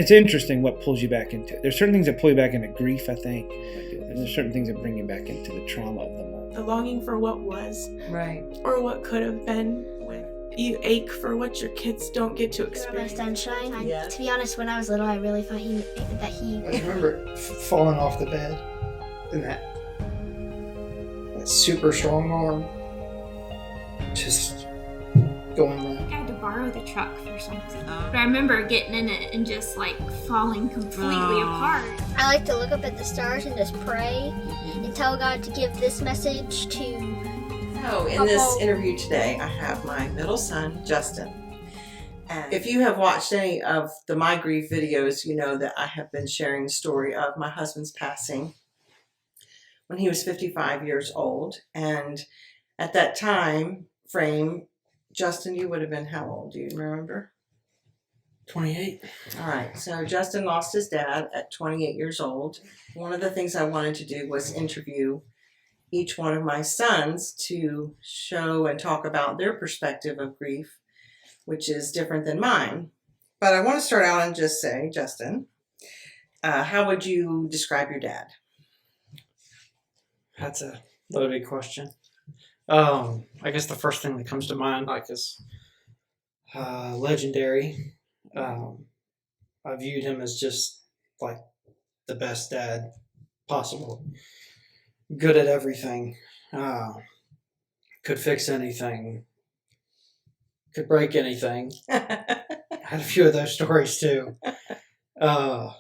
It's interesting what pulls you back into it. There's certain things that pull you back into grief, I think. There's certain things that bring you back into the trauma of the moment. The longing for what was. Right. Or what could have been. When you ache for what your kids don't get to My experience. sunshine. Yeah. To be honest, when I was little, I really thought that he. I remember falling off the bed and that super strong arm just going I had to borrow the truck for something. But I remember getting in it and just like falling completely apart. I like to look up at the stars and just pray and tell God to give this message to. So in this interview today, I have my middle son, Justin. And if you have watched any of the My Grief videos, you know that I have been sharing the story of my husband's passing when he was 55 years old. And at that time frame, Justin, you would have been how old? Do you remember? 28. All right. So Justin lost his dad at 28 years old. One of the things I wanted to do was interview each one of my sons to show and talk about their perspective of grief, which is different than mine. But I want to start out and just say, Justin, how would you describe your dad? That's a loaded question. I guess the first thing that comes to mind, is legendary. I viewed him as just like the best dad possible. Good at everything. Could fix anything. Could break anything. I had a few of those stories too. Yeah,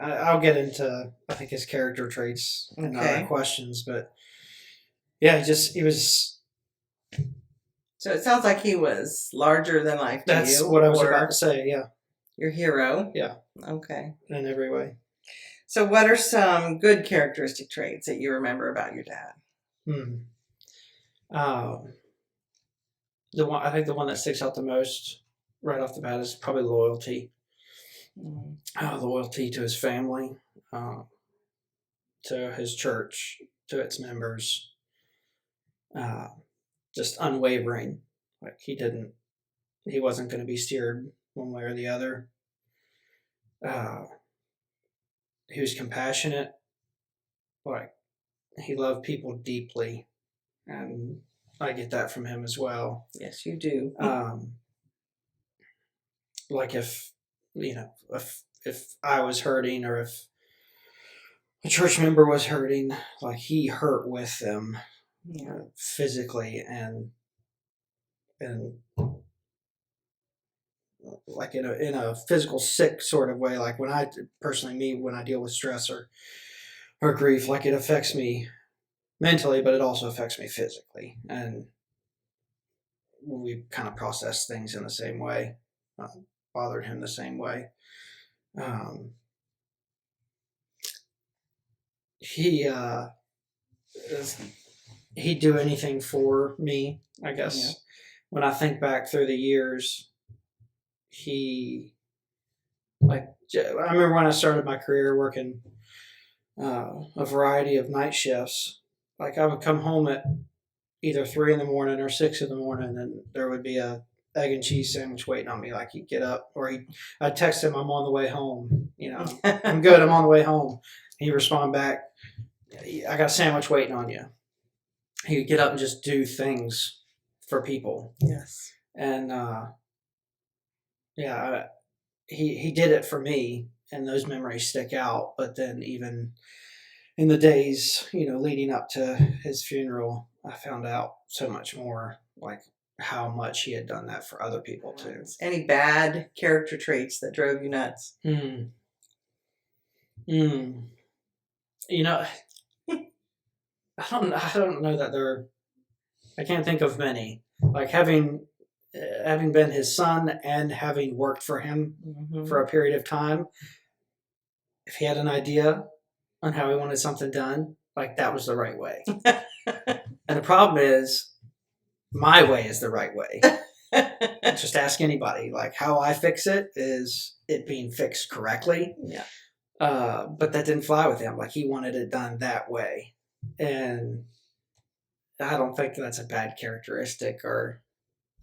I'll get into, I think, his character traits and other questions, but yeah, he was. So it sounds like he was larger than life to you. That's what I was about to say, yeah. Your hero? Yeah. Okay. In every way. So what are some good characteristic traits that you remember about your dad? I think the one that sticks out the most right off the bat is probably loyalty. Loyalty to his family, to his church, to its members. Just unwavering. Like he wasn't going to be steered one way or the other. He was compassionate. Like he loved people deeply, and I get that from him as well. Yes, you do. Like if I was hurting, or if a church member was hurting, like he hurt with them, physically and like in a physical sick sort of way. Like when I deal with stress or grief, like it affects me mentally, but it also affects me physically, and we kind of process things in the same way. Bothered him the same way. He'd do anything for me, I guess. Yeah. When I think back through the years, I remember when I started my career working a variety of night shifts. Like I would come home at either 3 a.m. or 6 a.m, and there would be a egg and cheese sandwich waiting on me. Like he'd get up, or I'd text him, I'm on the way home. I'm good, I'm on the way home. He'd respond back, I got a sandwich waiting on you. He would get up and just do things for people. Yes. And he did it for me, and those memories stick out. But then even in the days, leading up to his funeral, I found out so much more, like how much he had done that for other people too. Any bad character traits that drove you nuts? I don't know that I can't think of many. Like having been his son and having worked for him for a period of time, if he had an idea on how he wanted something done, like that was the right way. And the problem is, my way is the right way. Just ask anybody. Like how I fix it is it being fixed correctly. Yeah. But that didn't fly with him. Like he wanted it done that way. And I don't think that's a bad characteristic, or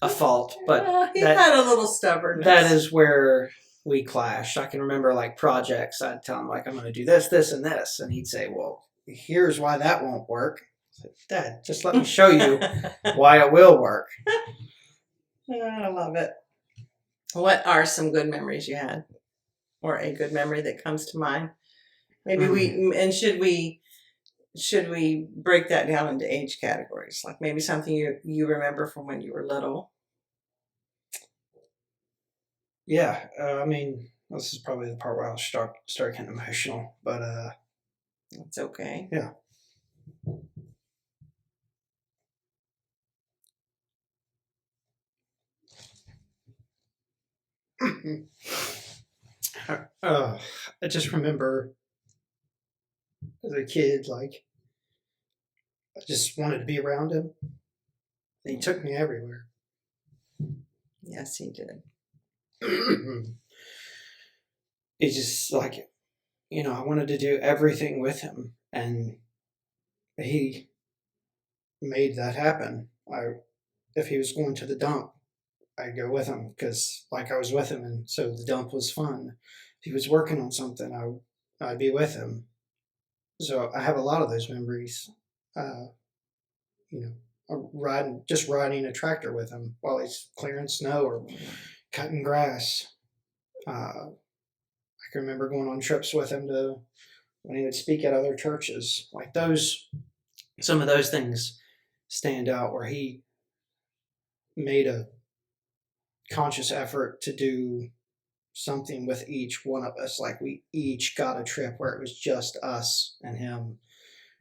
a fault, but he had a little stubbornness. That is where we clashed. I can remember like projects. I'd tell him like, I'm going to do this, this, and this, and he'd say, "Well, here's why that won't work." I said, "Dad, just let me show you why it will work." I love it. What are some good memories you had, or a good memory that comes to mind? Maybe should we break that down into age categories? Like maybe something you remember from when you were little. Yeah, I mean, this is probably the part where I'll start getting emotional, but That's okay. yeah. I just remember as a kid, like, I just wanted to be around him. He took me everywhere. Yes, he did. It's just like, I wanted to do everything with him, and he made that happen. If he was going to the dump, I'd go with him because I was with him, and so the dump was fun. If he was working on something, I'd be with him. So I have a lot of those memories. Riding a tractor with him while he's clearing snow or cutting grass. I can remember going on trips with him when he would speak at other churches. Like some of those things stand out where he made a conscious effort to do something with each one of us. Like we each got a trip where it was just us and him,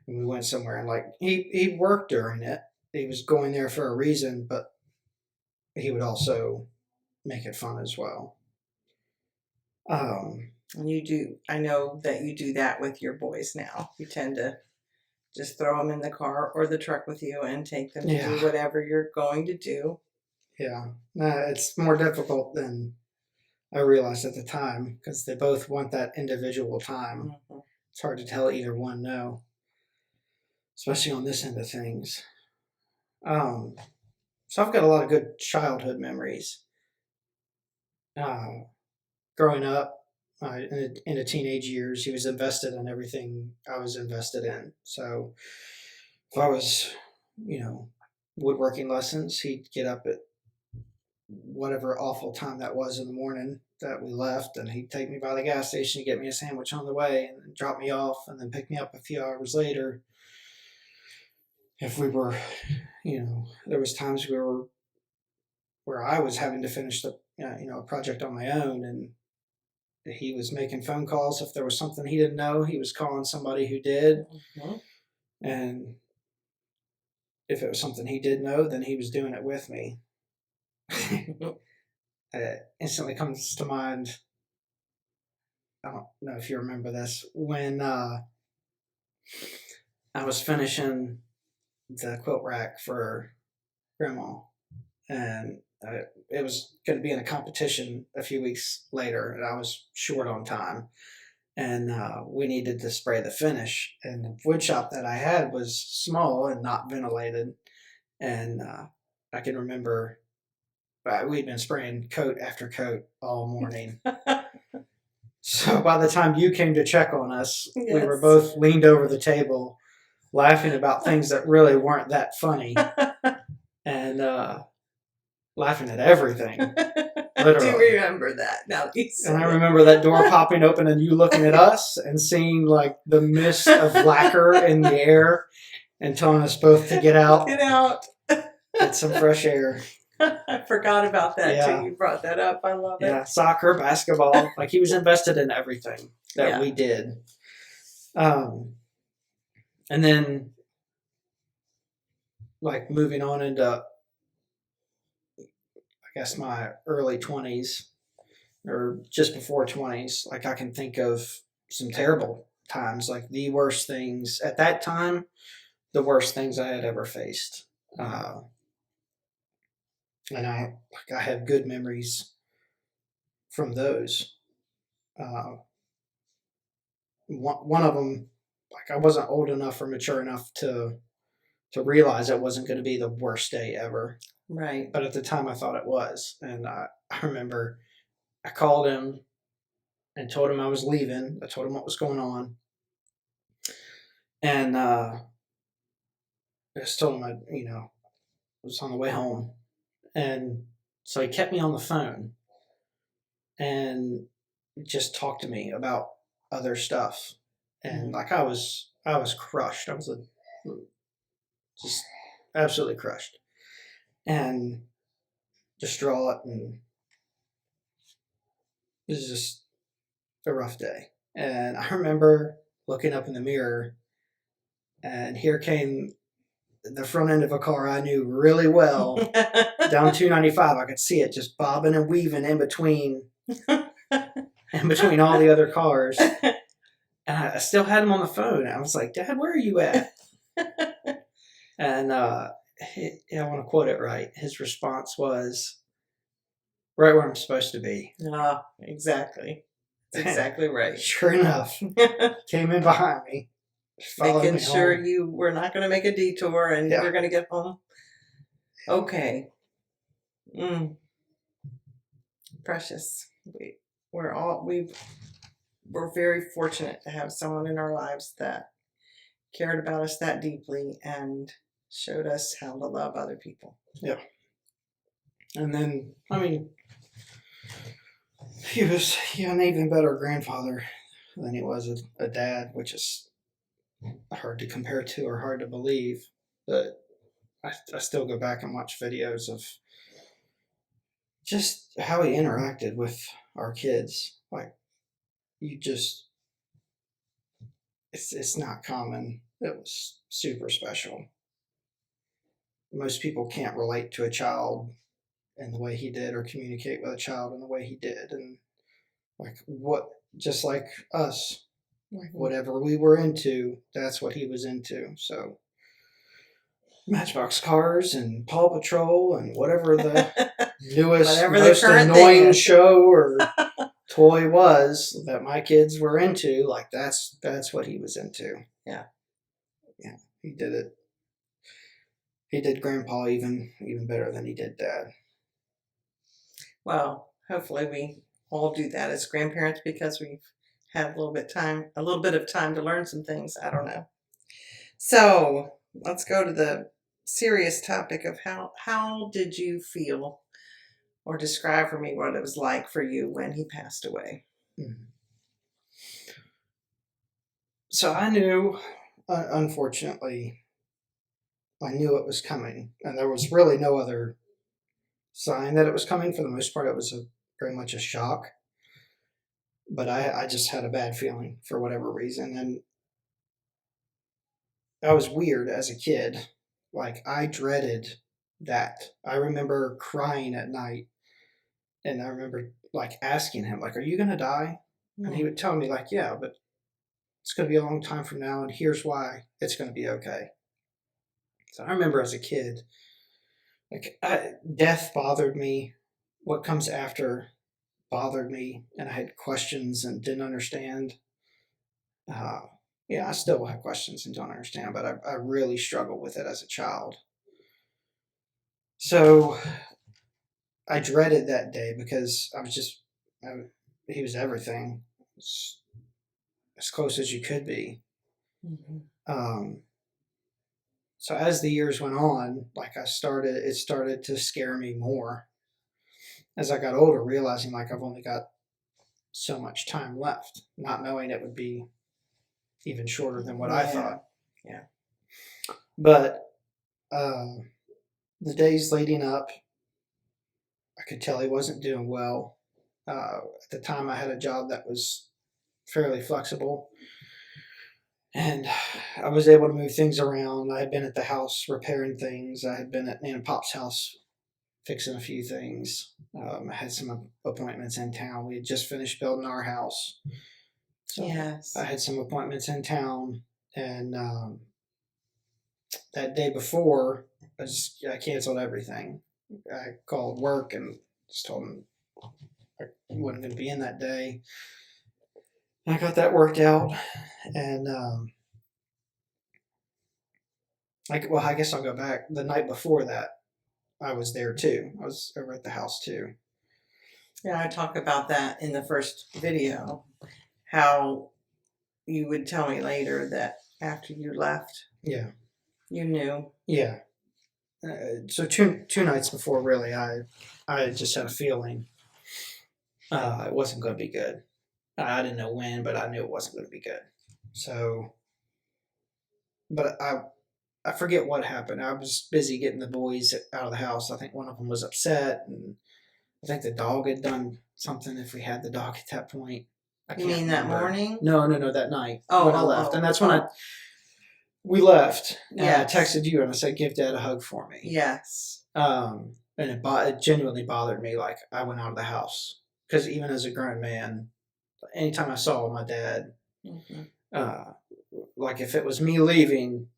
and we went somewhere, and like he worked during it. He was going there for a reason, but he would also make it fun as well. And you do. I know that you do that with your boys now. You tend to just throw them in the car or the truck with you and take them to do whatever you're going to do. Yeah, it's more difficult than I realized at the time because they both want that individual time. Mm-hmm. It's hard to tell either one no, especially on this end of things. So I've got a lot of good childhood memories. Growing up, in the teenage years, he was invested in everything I was invested in. So if I was, woodworking lessons, he'd get up at whatever awful time that was in the morning that we left, and he'd take me by the gas station to get me a sandwich on the way and then drop me off and then pick me up a few hours later. If we were, there was times where I was having to finish a project on my own, and he was making phone calls. If there was something he didn't know, he was calling somebody who did. Mm-hmm. And if it was something he did know, then he was doing it with me. Instantly comes to mind, I don't know if you remember this, when I was finishing the quilt rack for Grandma, and it was going to be in a competition a few weeks later, and I was short on time, and we needed to spray the finish, and the wood shop that I had was small and not ventilated, and I can remember we'd been spraying coat after coat all morning. So by the time you came to check on us, yes, we were both leaned over the table laughing about things that really weren't that funny, and laughing at everything. Literally. I do remember that now. And I remember that door popping open and you looking at us and seeing like the mist of lacquer in the air and telling us both to get out. Get out. Get some fresh air. I forgot about that too. You brought that up. I love it. Yeah, soccer, basketball. Like he was invested in everything that we did. And then like moving on into, I guess, my early 20s or just before 20s, like I can think of some terrible times, like the worst things at that time, the worst things I had ever faced. And I have good memories from those. One of them, like I wasn't old enough or mature enough to realize it wasn't going to be the worst day ever. Right. But at the time I thought it was. And I remember I called him and told him I was leaving. I told him what was going on. And I just told him I was on the way home. And so he kept me on the phone and just talked to me about other stuff. And like I was crushed. I was just absolutely crushed and distraught, and it was just a rough day. And I remember looking up in the mirror, and here came the front end of a car I knew really well down 295. I could see it just bobbing and weaving in between all the other cars. And I still had him on the phone. I was like, Dad, where are you at? And I want to quote it right. His response was, right where I'm supposed to be. Oh, exactly. That's exactly right. Sure enough, came in behind me. Making sure you were not going to make a detour and you're going to get home. Okay. Precious. We're very fortunate to have someone in our lives that cared about us that deeply and showed us how to love other people. Yeah. And then, he was an even better grandfather than he was a dad, which is hard to compare to or hard to believe. But I still go back and watch videos of just how he interacted with our kids. Like, it's not common. It was super special. Most people can't relate to a child in the way he did, or communicate with a child in the way he did. And just like us, like whatever we were into, that's what he was into. So Matchbox cars and Paw Patrol and whatever the newest, most annoying show or toy was that my kids were into, like that's what he was into. Yeah. He did it. He did Grandpa even better than he did Dad. Well, hopefully we all do that as grandparents because we've had a little bit of time to learn some things. I don't know. So let's go to the serious topic of how did you feel, or describe for me what it was like for you when he passed away. So I knew, unfortunately, I knew it was coming, and there was really no other sign that it was coming. For the most part, it was very much a shock, but I just had a bad feeling for whatever reason, and I was weird as a kid. Like, I dreaded that. I remember crying at night, and I remember like asking him, like, are you going to die? And he would tell me, like, yeah, but it's going to be a long time from now, and here's why it's going to be okay. So I remember as a kid, like, death bothered me. What comes after bothered me, and I had questions and didn't understand. I still have questions and don't understand, but I really struggled with it as a child. So I dreaded that day because he was everything. As close as you could be. So as the years went on, like it started to scare me more. As I got older, realizing like I've only got so much time left, not knowing it would be even shorter than what I thought. Yeah. But the days leading up, I could tell he wasn't doing well. At the time, I had a job that was fairly flexible, and I was able to move things around. I had been at the house repairing things. I had been at Nana Pop's house fixing a few things. I had some appointments in town. We had just finished building our house. So yes. I had some appointments in town, and that day before, I canceled everything. I called work and just told them I wasn't going to be in that day. And I got that worked out, and I guess I'll go back. The night before that, I was there too. I was over at the house too. Yeah, I talk about that in the first video, how you would tell me later that after you left, Yeah. you knew. Yeah. So two nights before, really, I just had a feeling it wasn't going to be good. I didn't know when, but I knew it wasn't going to be good. So, but I forget what happened. I was busy getting the boys out of the house. I think one of them was upset, and I think the dog had done something. If we had the dog at that point, You mean that morning? No, that night. Oh, when I left, and that's when we left. And Yes. I texted you and I said, "Give Dad a hug for me." Yes. And it genuinely bothered me. Like, I went out of the house because even as a grown man, anytime I saw my dad, like if it was me leaving,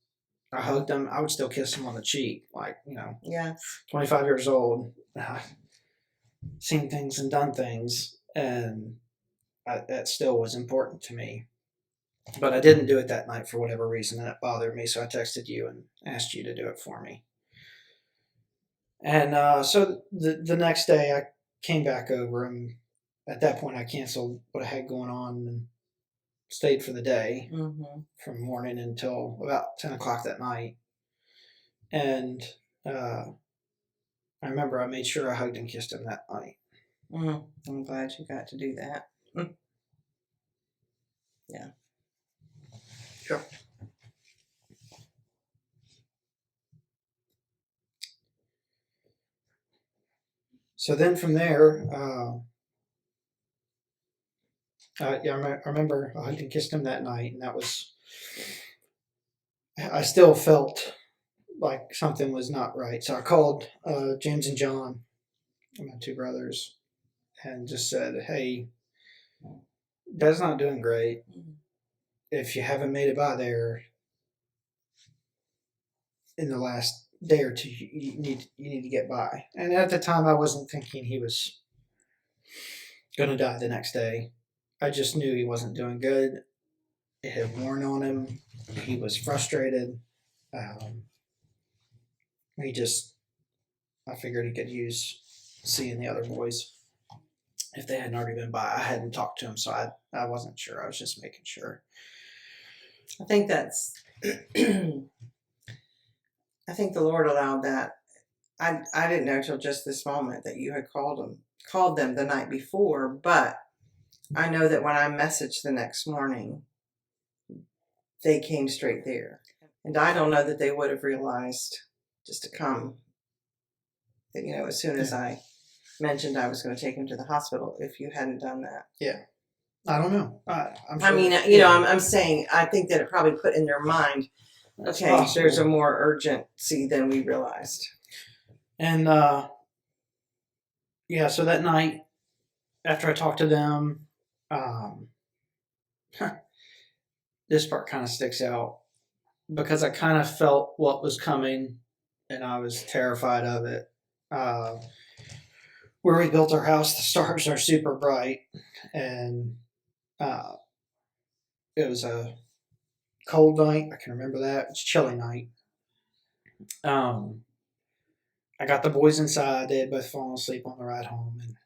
I hugged him. I would still kiss him on the cheek. Like, Yes. 25 years old, seen things and done things, and that still was important to me. But I didn't do it that night for whatever reason, and it bothered me. So I texted you and asked you to do it for me. And so the next day I came back over, and at that point I canceled what I had going on and stayed for the day from morning until about 10 o'clock that night. And I remember I made sure I hugged and kissed him that night. I'm glad you got to do that. Yeah. Sure. So then from there, I remember I hugged and kissed him that night, and that was, I still felt like something was not right. So I called James and John, my two brothers, and just said, "Hey, Dad's not doing great. If you haven't made it by there in the last day or two, you need to get by." And at the time, I wasn't thinking he was going to die the next day. I just knew he wasn't doing good. It had worn on him. He was frustrated. I figured he could use seeing the other boys if they hadn't already been by. I hadn't talked to him, so I wasn't sure. I was just making sure. I think that's, I think the Lord allowed that. I didn't know till just this moment that you had called them the night before, but I know that when I messaged the next morning, they came straight there. And I don't know that they would have realized just to come, that, as soon as I mentioned I was going to take him to the hospital, if you hadn't done that. Yeah. I don't know. I'm sure. I mean, I'm saying, I think that it probably put in their mind, That's okay, possible. there's a more urgency than we realized. And so that night, after I talked to them, this part kind of sticks out because I kind of felt what was coming, and I was terrified of it. Where we built our house, the stars are super bright, and it was a cold night. I can remember that. It's a chilly night. I got the boys inside. They had both fallen asleep on the ride home, and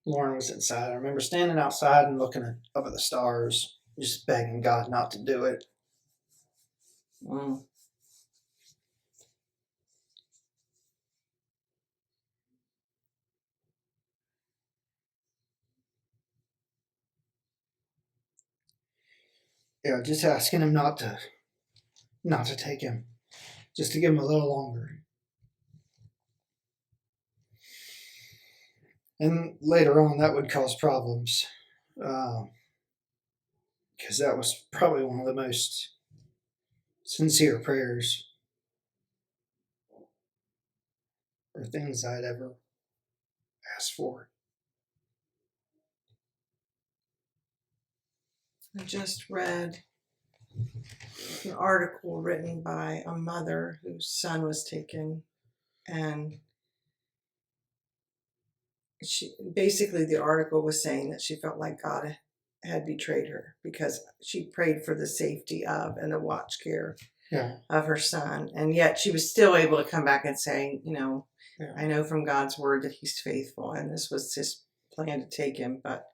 Lauren was inside. I remember standing outside and looking up at the stars, just begging God not to do it. Just asking him not to take him, just to give him a little longer. And later on, that would cause problems, because that was probably one of the most sincere prayers or things I'd ever asked for. I just read an article written by a mother whose son was taken, and basically the article was saying that she felt like God had betrayed her because she prayed for the safety of and the watch care of her son. And yet she was still able to come back and say, you know, I know from God's word that he's faithful, and this was his plan to take him. But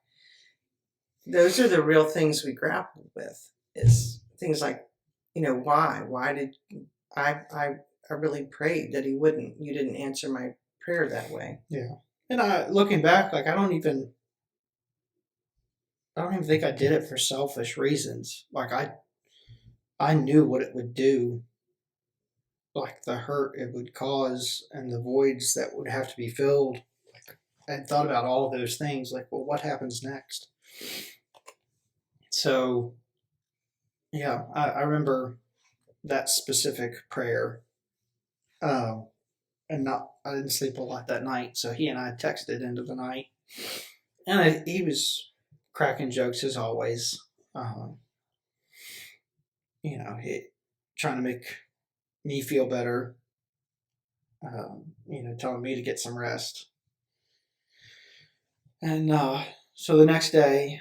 those are the real things we grapple with, is things like, you know, why did I really prayed that he wouldn't, you didn't answer my prayer that way. Yeah. And looking back, like, I don't even think I did it for selfish reasons. Like, I knew what it would do, like the hurt it would cause and the voids that would have to be filled. Like, I thought about all of those things, like, well, what happens next? So, yeah, I remember that specific prayer. And I didn't sleep a lot that night, so he and I texted into the night. And he was cracking jokes as always. You know, trying to make me feel better. You know, telling me to get some rest. And so the next day,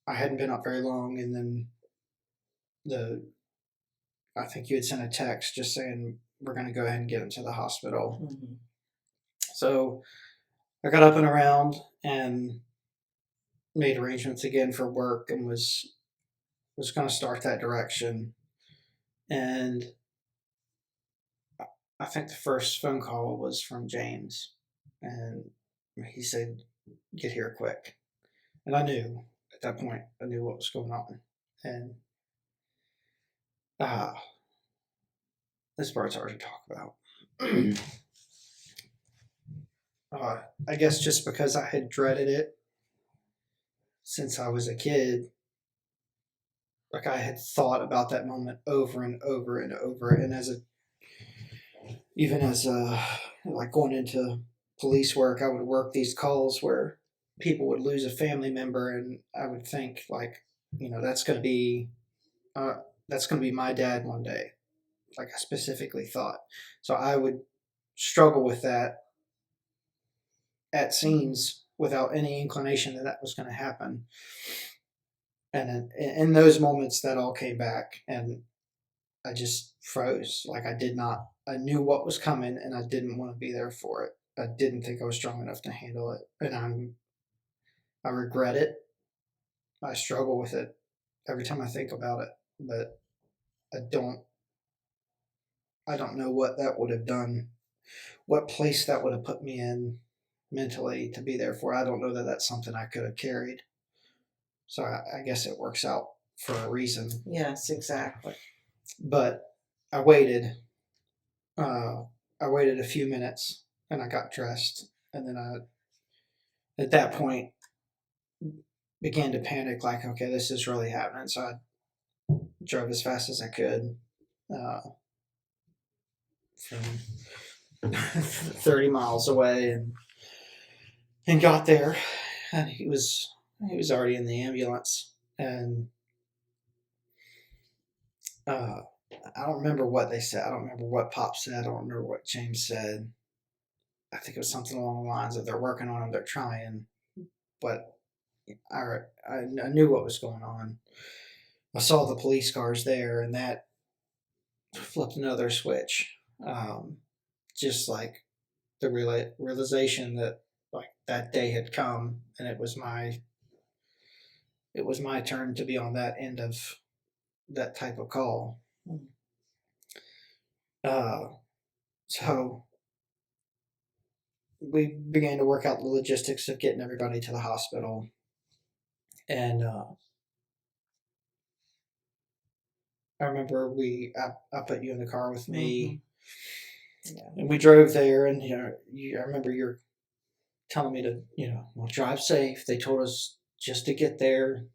I hadn't been up very long, and then I think you had sent a text just saying, we're going to go ahead and get him to the hospital. Mm-hmm. So I got up and around and made arrangements again for work, and was going to start that direction. And I think the first phone call was from James, and he said, get here quick. And I knew at that point, I knew what was going on. And this part's hard to talk about. I guess just because I had dreaded it since I was a kid, like, I had thought about that moment over and over and over. And even as like going into police work, I would work these calls where people would lose a family member, and I would think, like, you know, that's going to be my dad one day. Like, I specifically thought. So I would struggle with that at scenes without any inclination that was going to happen. And in those moments, that all came back, and I just froze. Like, I knew what was coming, and I didn't want to be there for it. I didn't think I was strong enough to handle it. And I regret it. I struggle with it every time I think about it, but I don't know what that would have done, what place that would have put me in mentally to be there for. I don't know that that's something I could have carried. So I guess it works out for a reason. Yes, exactly. But I waited. I waited a few minutes, and I got dressed, and then at that point, began to panic. Like, okay, this is really happening. So I drove as fast as I could. From 30 miles away, and got there, and he was already in the ambulance. And I don't remember what they said. I don't remember what Pop said. I don't remember what James said. I think it was something along the lines of, they're working on him, they're trying. But I knew what was going on. I saw the police cars there, and that flipped another switch. Just like the realization that, like, that day had come, and it was my turn to be on that end of that type of call. So we began to work out the logistics of getting everybody to the hospital, and I remember I put you in the car with me. Mm-hmm. Yeah. And we drove there, and I remember you're telling me to, well, drive safe. They told us just to get there.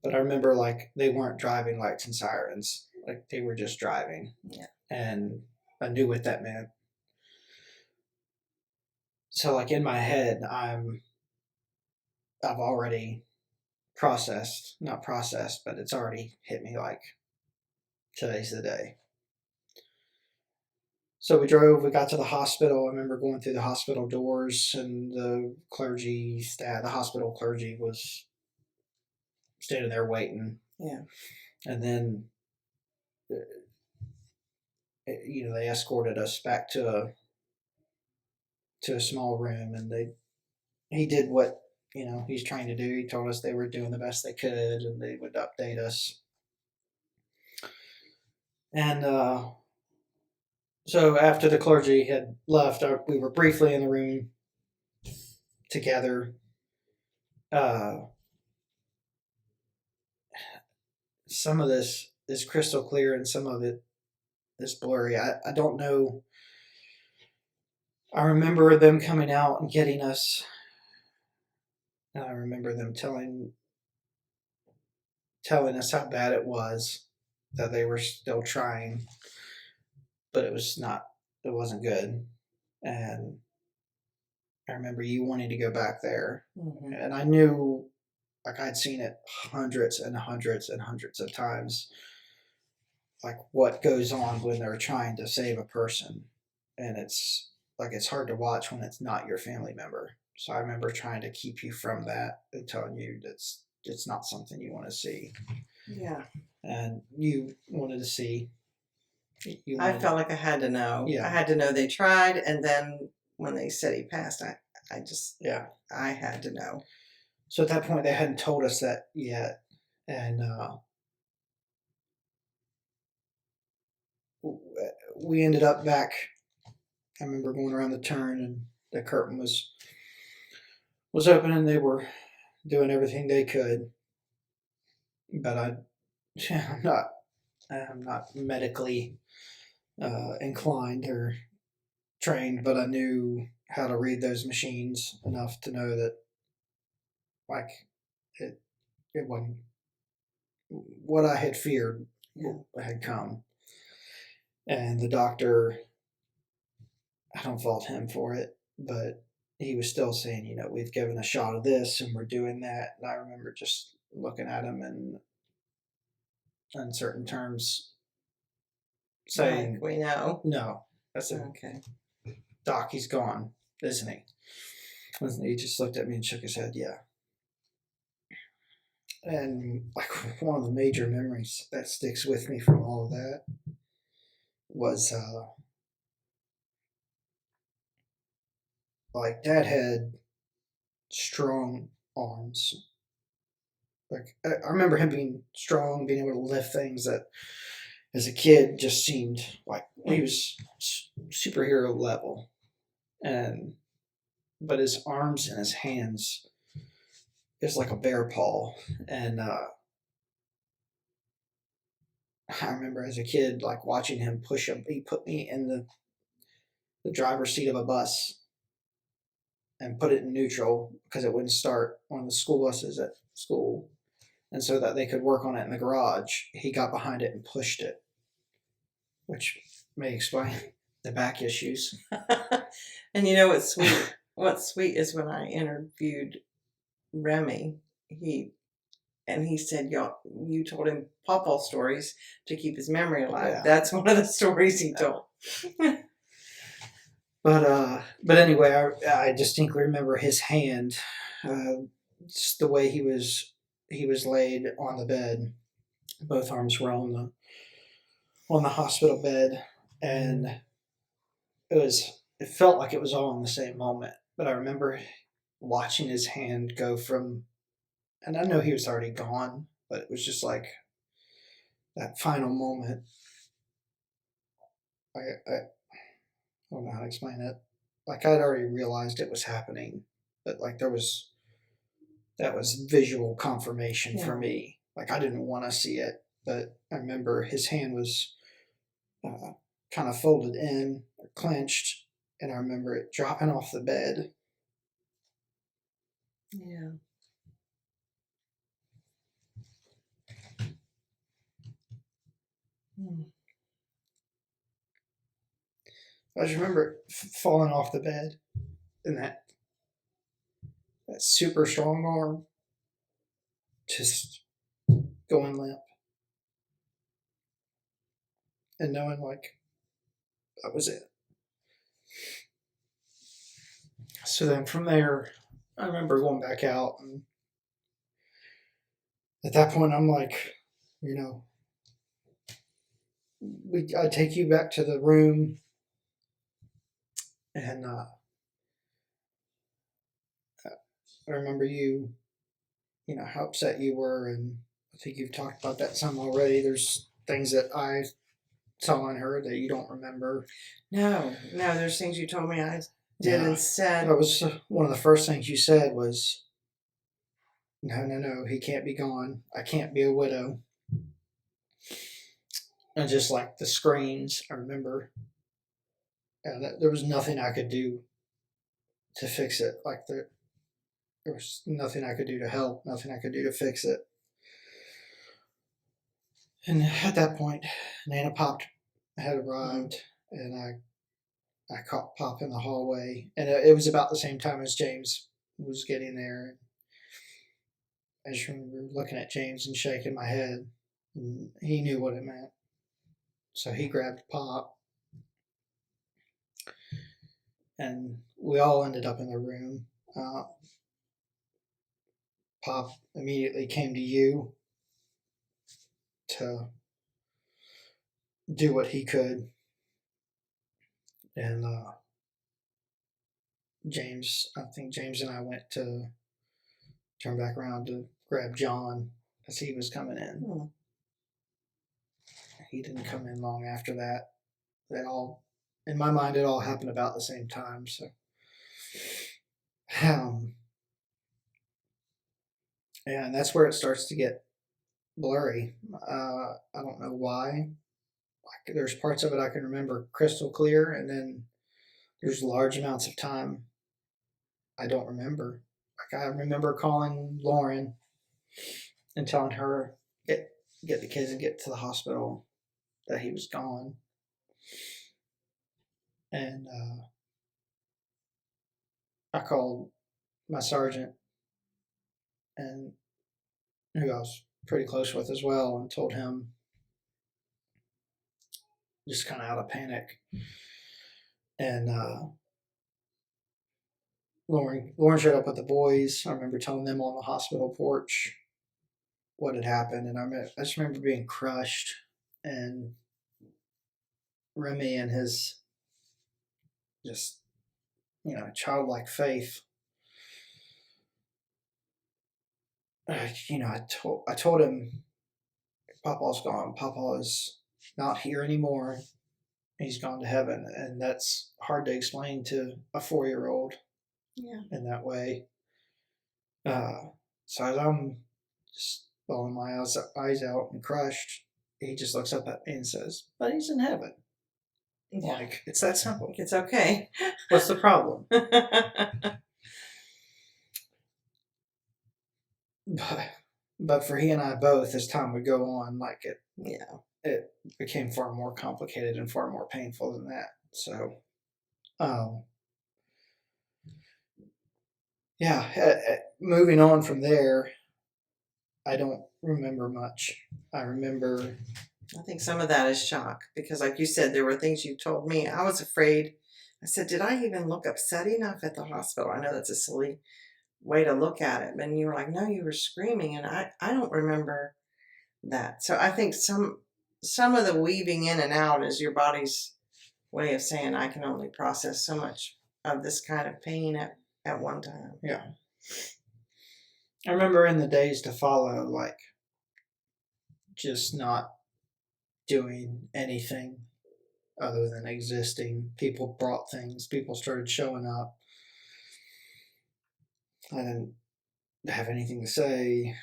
But I remember, like, they weren't driving lights and sirens. Like, they were just driving. Yeah. And I knew what that meant. So, like, in my head, I've already not processed, but it's already hit me, like, today's the day. So we got to the hospital. I remember going through the hospital doors, and the hospital clergy was standing there waiting. Yeah. And then they escorted us back to a small room, and he did what he's trying to do. He told us they were doing the best they could, and they would update us. And so after the clergy had left, we were briefly in the room together. Some of this is crystal clear, and some of it is blurry. I don't know. I remember them coming out and getting us. And I remember them telling us how bad it was, that they were still trying, but it wasn't good. And I remember you wanting to go back there. Mm-hmm. And I knew, like, I'd seen it hundreds and hundreds and hundreds of times, like what goes on when they're trying to save a person. And it's hard to watch when it's not your family member. So I remember trying to keep you from that and telling you it's not something you want to see. Yeah. And you wanted to see. I felt like I had to know. Yeah. I had to know they tried, and then when they said he passed, I had to know. So at that point, they hadn't told us that yet, and we ended up back. I remember going around the turn, and the curtain was open, and they were doing everything they could. But I'm not medically inclined or trained, but I knew how to read those machines enough to know that, like, it wasn't what I had feared had come. And the doctor, I don't fault him for it, but he was still saying, we've given a shot of this and we're doing that. And I remember just looking at him and uncertain terms saying, like, we know. No, that's it. Okay. Doc, he's gone, isn't he? He just looked at me and shook his head, yeah. And like one of the major memories that sticks with me from all of that was like Dad had strong arms. Like I remember him being strong, being able to lift things that as a kid just seemed like he was superhero level. But his arms and his hands is like a bear paw. And I remember as a kid, like watching him push him. He put me in the driver's seat of a bus and put it in neutral because it wouldn't start on the school buses at school. And so that they could work on it in the garage, he got behind it and pushed it, which may explain the back issues. And you know what's sweet? What's sweet is when I interviewed Remy, he said, you told him Pawpaw stories to keep his memory alive. Yeah. That's one of the stories he told. But anyway, I distinctly remember his hand, just the way he was laid on the bed. Both arms were on the hospital bed, and it felt like it was all in the same moment. But I remember watching his hand go from, and I know he was already gone, but it was just like that final moment. I don't know how to explain it. Like I'd already realized it was happening, but like that was visual confirmation for me. Like I didn't want to see it, but I remember his hand was kind of folded in, or clenched, and I remember it dropping off the bed. Yeah. I just remember falling off the bed and that super strong arm just going limp. And knowing like that was it. So then from there, I remember going back out, and at that point I'm like, I'd take you back to the room, and I remember you know, how upset you were, and I think you've talked about that some already. There's things that I saw in her that you don't remember. No, there's things you told me I did and said. That was one of the first things you said was, no, he can't be gone. I can't be a widow. And just like the screams, I remember there was nothing I could do to fix it. Like there was nothing I could do to help, nothing I could do to fix it. And at that point, Nana Pop had arrived, and I caught Pop in the hallway, and it was about the same time as James was getting there. I just remember looking at James and shaking my head, and he knew what it meant. So he grabbed Pop, and we all ended up in the room. Pop immediately came to you to do what he could, and I think James and I went to turn back around to grab John as he was coming in. He didn't come in long after that. In my mind, it all happened about the same time. So, yeah, and that's where it starts to get blurry. I don't know why. Like, there's parts of it I can remember crystal clear, and then there's large amounts of time I don't remember. Like, I remember calling Lauren and telling her get the kids and get to the hospital, that he was gone. And I called my sergeant, and who I was pretty close with as well, and told him, just kind of out of panic. And Lauren showed up with the boys. I remember telling them on the hospital porch what had happened, and I just remember being crushed, and Remy and his just, you know, childlike faith. You know, I told him, Papa's gone. Papa is not here anymore. He's gone to heaven, and that's hard to explain to a 4-year-old. Yeah. In that way. So as I'm just bawling my eyes out and crushed, he just looks up at me and says, "But he's in heaven." Yeah. Like, it's that simple. It's okay. What's the problem? But for he and I both, as time would go on, like it became far more complicated and far more painful than that. So, moving on from there, I don't remember much. I think some of that is shock, because like you said, there were things you told me. I was afraid. I said, did I even look upset enough at the hospital? I know that's a silly way to look at it. And you were like, no, you were screaming. And I don't remember that. So I think some of the weaving in and out is your body's way of saying, I can only process so much of this kind of pain at one time. Yeah. I remember in the days to follow, like, just not doing anything other than existing. People brought things. People started showing up. I didn't have anything to say.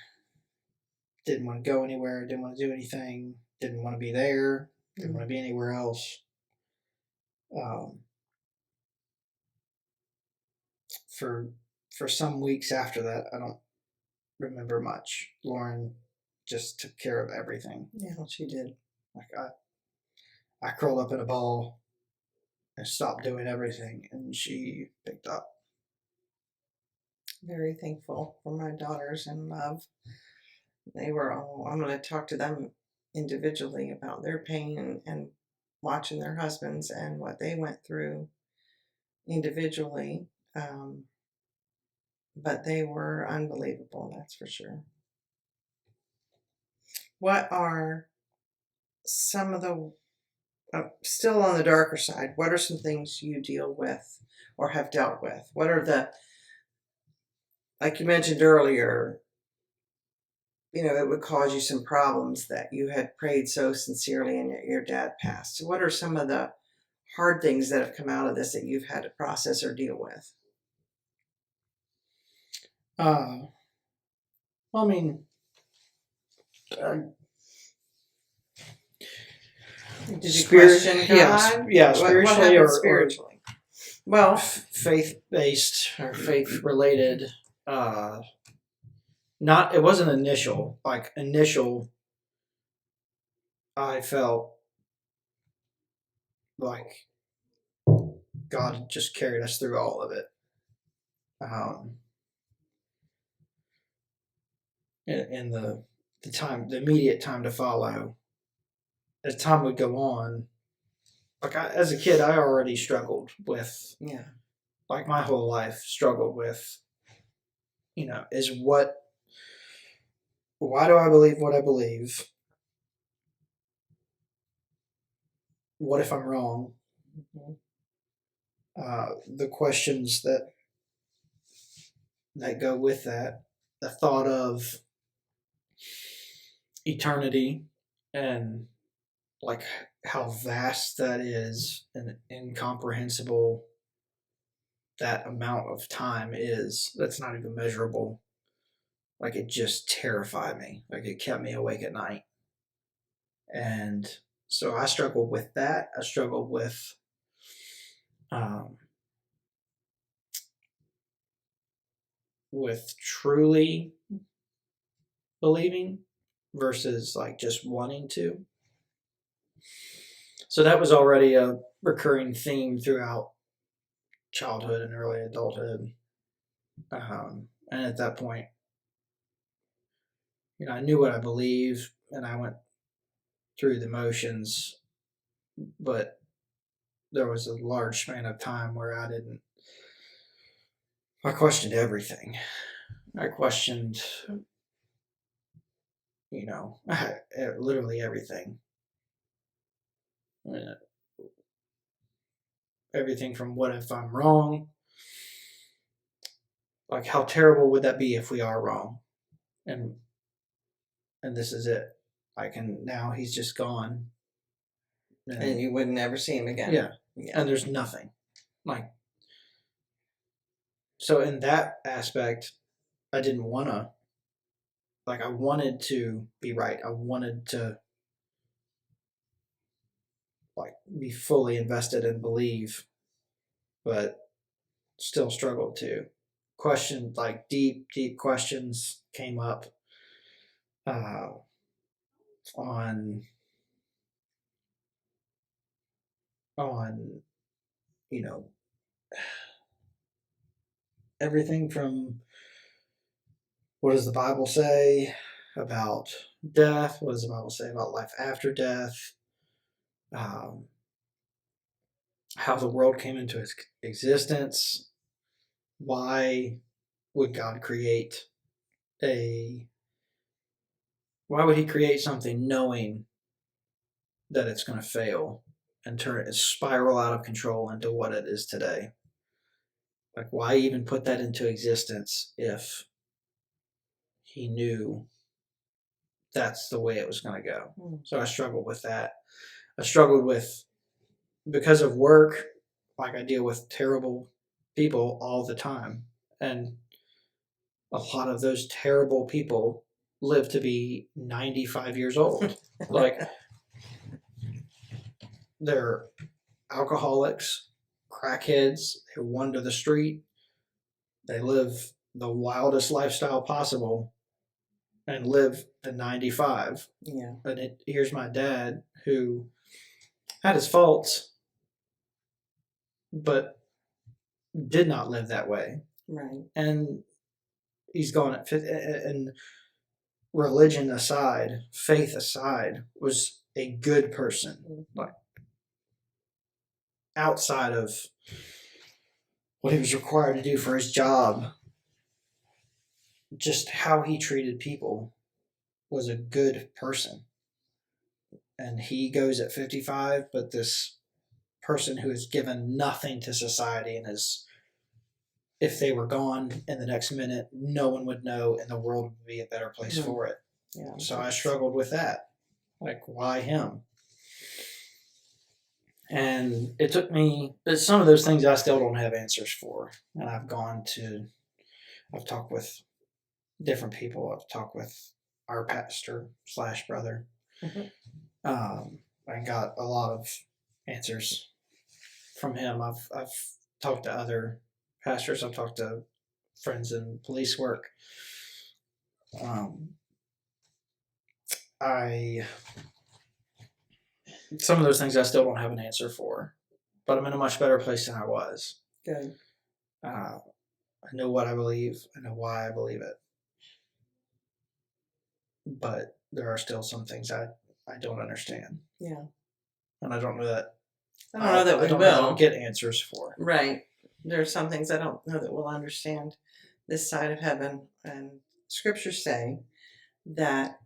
Didn't want to go anywhere. Didn't want to do anything. Didn't want to be there. Didn't want to be anywhere else. For some weeks after that, I don't remember much. Lauren just took care of everything. Yeah, she did. Like, I curled up in a ball and stopped doing everything, and she picked up. Very thankful for my daughters in love. They were all, I'm going to talk to them individually about their pain and watching their husbands and what they went through individually. But they were unbelievable, that's for sure. What are some of the still on the darker side, what are some things you deal with or have dealt with? What are like you mentioned earlier, it would cause you some problems that you had prayed so sincerely and your dad passed. So what are some of the hard things that have come out of this that you've had to process or deal with? I mean, did you question God? Yes, What spiritually happened spiritually? Well, faith-based or faith-related. It wasn't initial. Like initial, I felt like God just carried us through all of it. In the immediate time to follow, as time would go on, as a kid, I already struggled with, like my whole life struggled with, why do I believe what I believe? What if I'm wrong? The questions that go with that, the thought of eternity and like how vast that is and incomprehensible that amount of time is. That's not even measurable. Like it just terrified me. Like it kept me awake at night. And so I struggled with that. I struggled with truly believing versus like just wanting to. So that was already a recurring theme throughout childhood and early adulthood. And at that point, I knew what I believed and I went through the motions, but there was a large span of time where I questioned everything. I questioned, literally everything. Everything from what if I'm wrong? Like how terrible would that be if we are wrong? And this is it. Now he's just gone. And you would never see him again. Yeah. And there's nothing. So in that aspect, I didn't want to, I wanted to be right. I wanted to, be fully invested and believe, but still struggled to question, deep questions came up on everything from what does the Bible say about death? What does the Bible say about life after death? How the world came into existence. Why would God create why would he create something knowing that it's going to fail and spiral out of control into what it is today? Why even put that into existence if he knew that's the way it was going to go? So I struggled with that. I struggled with, because of work, I deal with terrible people all the time. And a lot of those terrible people live to be 95 years old. They're alcoholics, crackheads, they wander the street, they live the wildest lifestyle possible and live to 95. Yeah. But here's my dad who had his faults, but did not live that way. Right. And he's gone at 50, and religion aside, faith aside, was a good person. Outside of what he was required to do for his job, just how he treated people, was a good person. and he goes at 55, but this person who has given nothing to society and is, if they were gone in the next minute, no one would know and the world would be a better place for it. Yeah. So I struggled with that. Like, why him? And it took me, some of those things I still don't have answers for. And I've talked with different people. I've talked with our pastor / brother. I got a lot of answers from him. I've talked to other pastors. I've talked to friends in police work. Some of those things I still don't have an answer for, but I'm in a much better place than I was. Good. I know what I believe. I know why I believe it. But there are still some things I don't understand. Yeah. And I don't know that. I don't know that we don't know that will I'll get answers for. Right. There are some things I don't know that we'll understand this side of heaven. And scriptures say that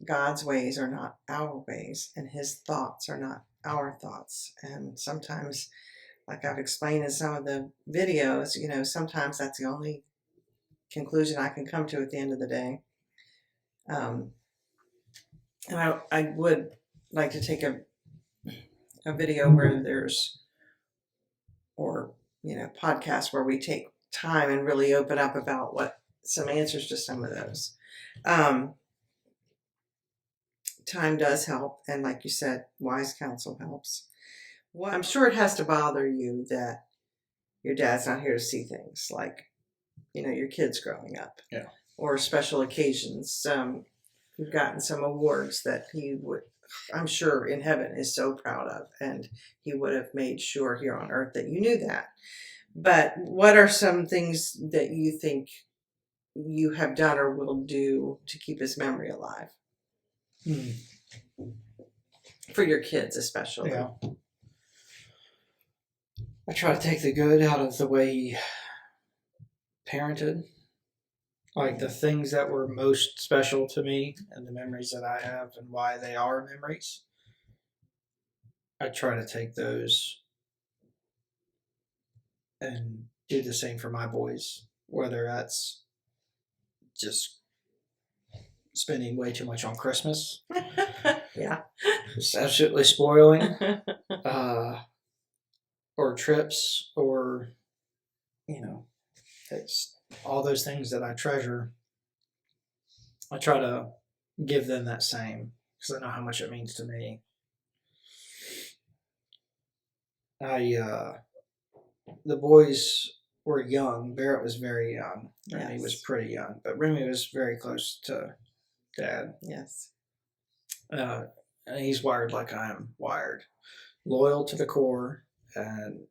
God's ways are not our ways, and his thoughts are not our thoughts. And sometimes, like I've explained in some of the videos, sometimes that's the only conclusion I can come to at the end of the day. And I would like to take a video where there's, or, podcast where we take time and really open up about some answers to some of those. Time does help. And like you said, wise counsel helps. Well, I'm sure it has to bother you that your dad's not here to see things like, your kids growing up. Yeah. Or special occasions. You've gotten some awards that he would, I'm sure in heaven, is so proud of. And he would have made sure here on earth that you knew that. But what are some things that you think you have done or will do to keep his memory alive? For your kids especially. Yeah. I try to take the good out of the way he parented. Like the things that were most special to me and the memories that I have and why they are memories. I try to take those and do the same for my boys, whether that's just spending way too much on Christmas. Yeah. Just absolutely spoiling. Or trips, or, it's all those things that I treasure. I try to give them that same, because I know how much it means to me. The boys were young. Barrett was very young. Remy was pretty young, but Remy was very close to Dad. Yes. And he's wired like I am wired. Loyal to the core and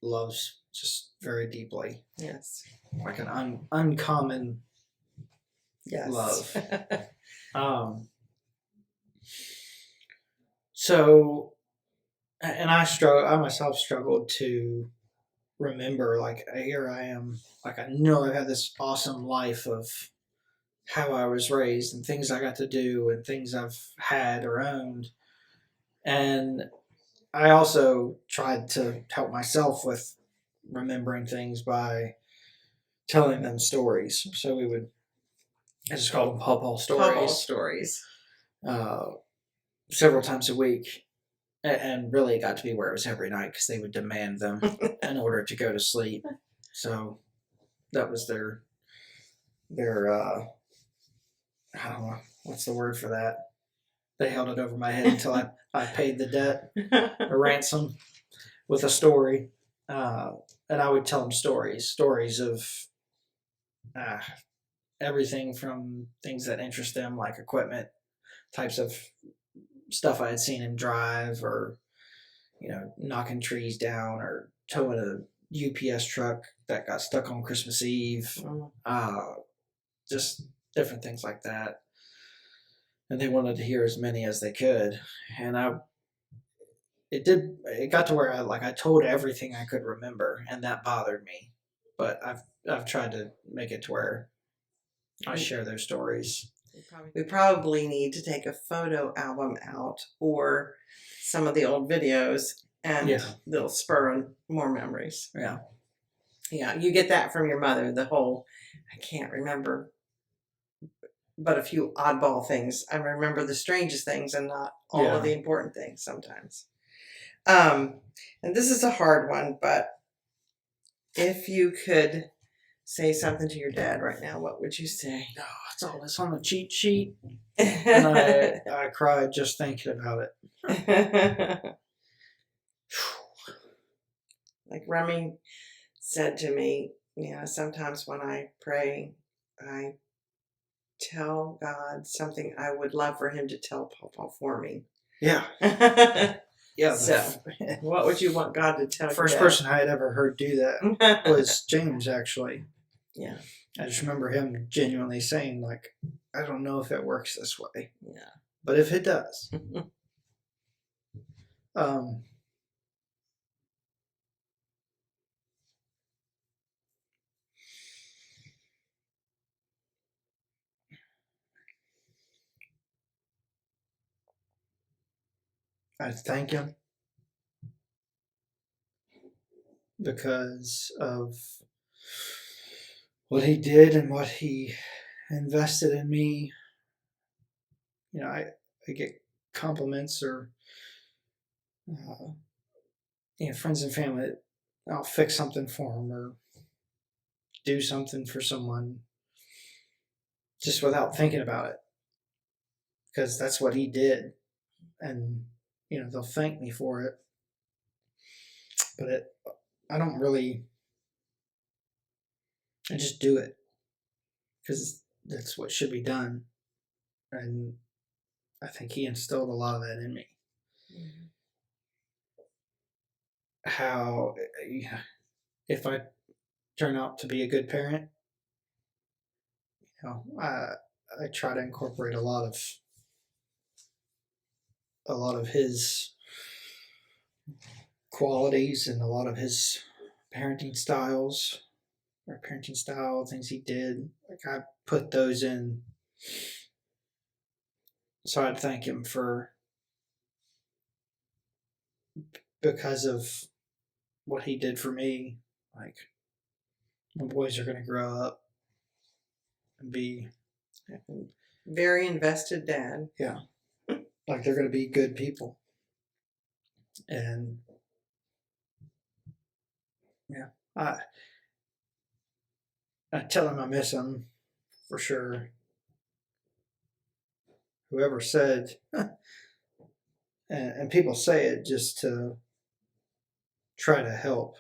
loves just very deeply. Yes. Like an uncommon love. So, and I myself struggled to remember, like, here I am, like, I know I've had this awesome life of how I was raised and things I got to do and things I've had or owned. And I also tried to help myself with remembering things by telling them stories. So I just called them Pawpaw stories. Pawpaw stories. Several times a week. And really it got to be where it was every night because they would demand them in order to go to sleep. So that was their I don't know, what's the word for that? They held it over my head until I paid the debt, a ransom, with a story. And I would tell them stories of everything from things that interest them, like equipment, types of stuff I had seen him drive, or, knocking trees down, or towing a UPS truck that got stuck on Christmas Eve. Just different things like that. And they wanted to hear as many as they could. And it got to where I told everything I could remember, and that bothered me. But I've tried to make it to where I share those stories. We probably need to take a photo album out or some of the old videos, and they'll spur more memories. Yeah. Yeah, you get that from your mother, the whole, I can't remember but a few oddball things. I remember the strangest things and not all of the important things sometimes. And this is a hard one, but if you could say something to your dad right now, what would you say? Oh, it's all this on the cheat sheet. And I cried just thinking about it. Like Remy said to me, sometimes when I pray, I tell God something I would love for him to tell Papa for me. Yeah. Yeah. So, what would you want God to tell you? First person I had ever heard do that was James, actually. Yeah. I just remember him genuinely saying, like, I don't know if it works this way. Yeah. But if it does. I thank him because of what he did and what he invested in me. I get compliments or friends and family. I'll fix something for them or do something for someone just without thinking about it, because that's what he did, and they'll thank me for it. But I don't really. I just do it because that's what should be done, and I think he instilled a lot of that in me. Mm-hmm. How, if I turn out to be a good parent, I try to incorporate a lot of his qualities and a lot of his parenting styles or parenting style things he did. Like, I put those in. So I'd thank him because of what he did for me. Like, my boys are going to grow up and be very invested dad. Yeah. Like, they're going to be good people. And I tell him I miss him for sure. Whoever said, and people say it just to try to help.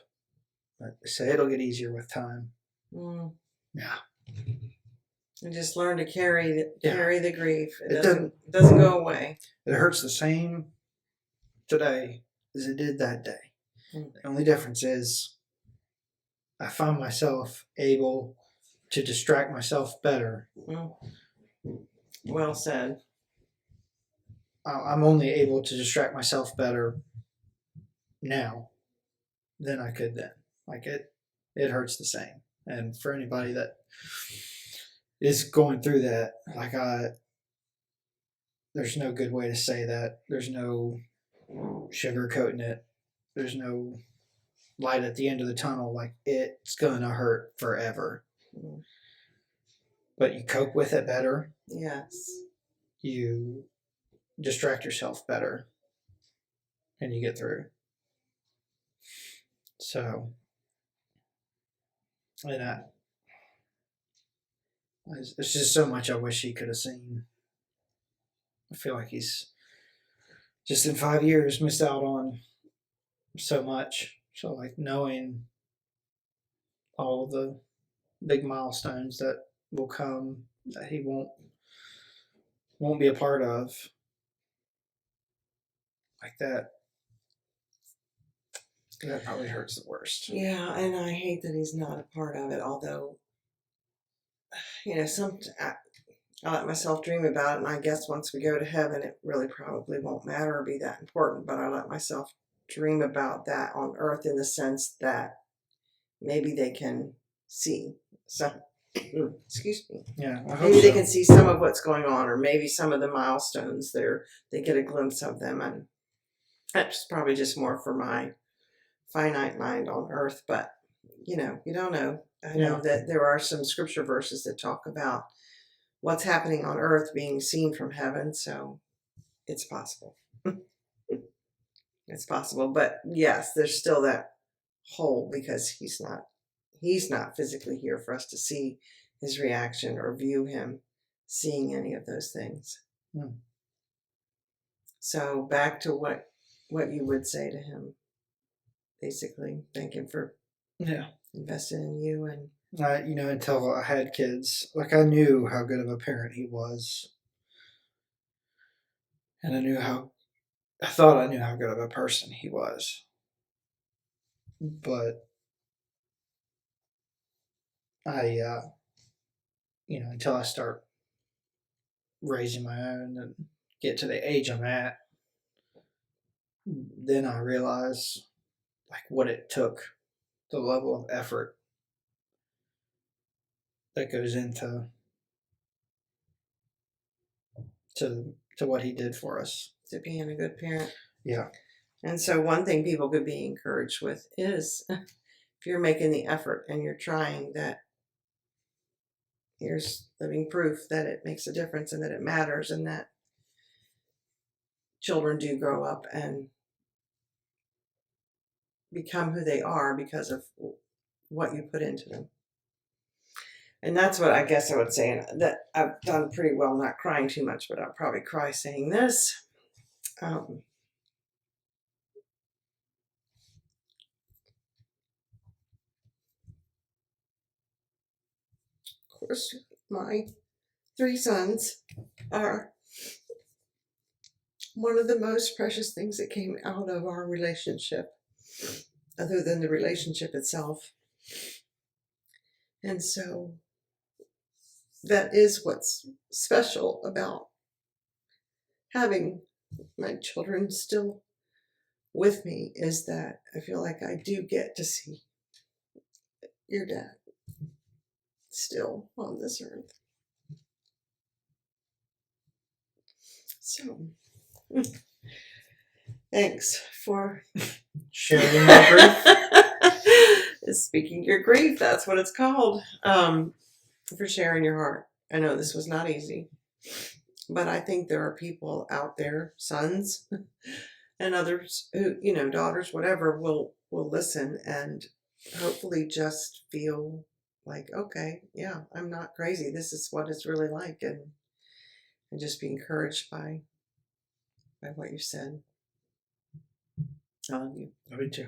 But they say it'll get easier with time. Mm. Yeah. And just learn to carry the grief. It doesn't go away. It hurts the same today as it did that day. Mm. The only difference is I find myself able to distract myself better. Mm. Well said. I'm only able to distract myself better now than I could then. Like, it hurts the same. And for anybody that is going through that, like, there's no good way to say that. There's no sugarcoating it. There's no light at the end of the tunnel. Like, it's gonna hurt forever. Mm. But you cope with it better. Yes. You distract yourself better, and you get through. So, and there's just so much I wish he could have seen. I feel like he's just in 5 years missed out on so much. So, like, knowing all the big milestones that will come that he won't be a part of, like that probably hurts the worst. Yeah, and I hate that he's not a part of it, although, I let myself dream about it, and I guess once we go to heaven, it really probably won't matter or be that important, but I let myself dream about that on earth in the sense that maybe they can see. So excuse me. Yeah, I hope Maybe they so. can see some of what's going on, or maybe some of the milestones there. They get a glimpse of them, and that's probably just more for my finite mind on earth. But you don't know. I know that there are some scripture verses that talk about what's happening on earth being seen from heaven, so it's possible. It's possible, but yes, there's still that hole because he's not physically here for us to see his reaction or view him seeing any of those things. So back to what you would say to him, basically thank him for investing in you. And until I had kids, like, I knew how good of a parent he was, and I thought I knew how good of a person he was, but I until I start raising my own and get to the age I'm at, then I realize like what it took, the level of effort that goes into to what he did for us. To being a good parent. Yeah. And so one thing people could be encouraged with is if you're making the effort and you're trying, that here's living proof that it makes a difference and that it matters, and that children do grow up and become who they are because of what you put into them. And that's what I guess I would say. And that I've done pretty well not crying too much, but I'll probably cry saying this. Of course, my 3 sons are one of the most precious things that came out of our relationship, other than the relationship itself. And so that is what's special about having my children still with me, is that I feel like I do get to see your dad still on this earth. So thanks for sharing your grief. Speaking your grief, that's what it's called. For sharing your heart. I know this was not easy, but I think there are people out there, sons and others who, daughters, whatever, will listen and hopefully just feel like, okay, yeah, I'm not crazy. This is what it's really like, and just be encouraged by what you said. I love you. Love you too.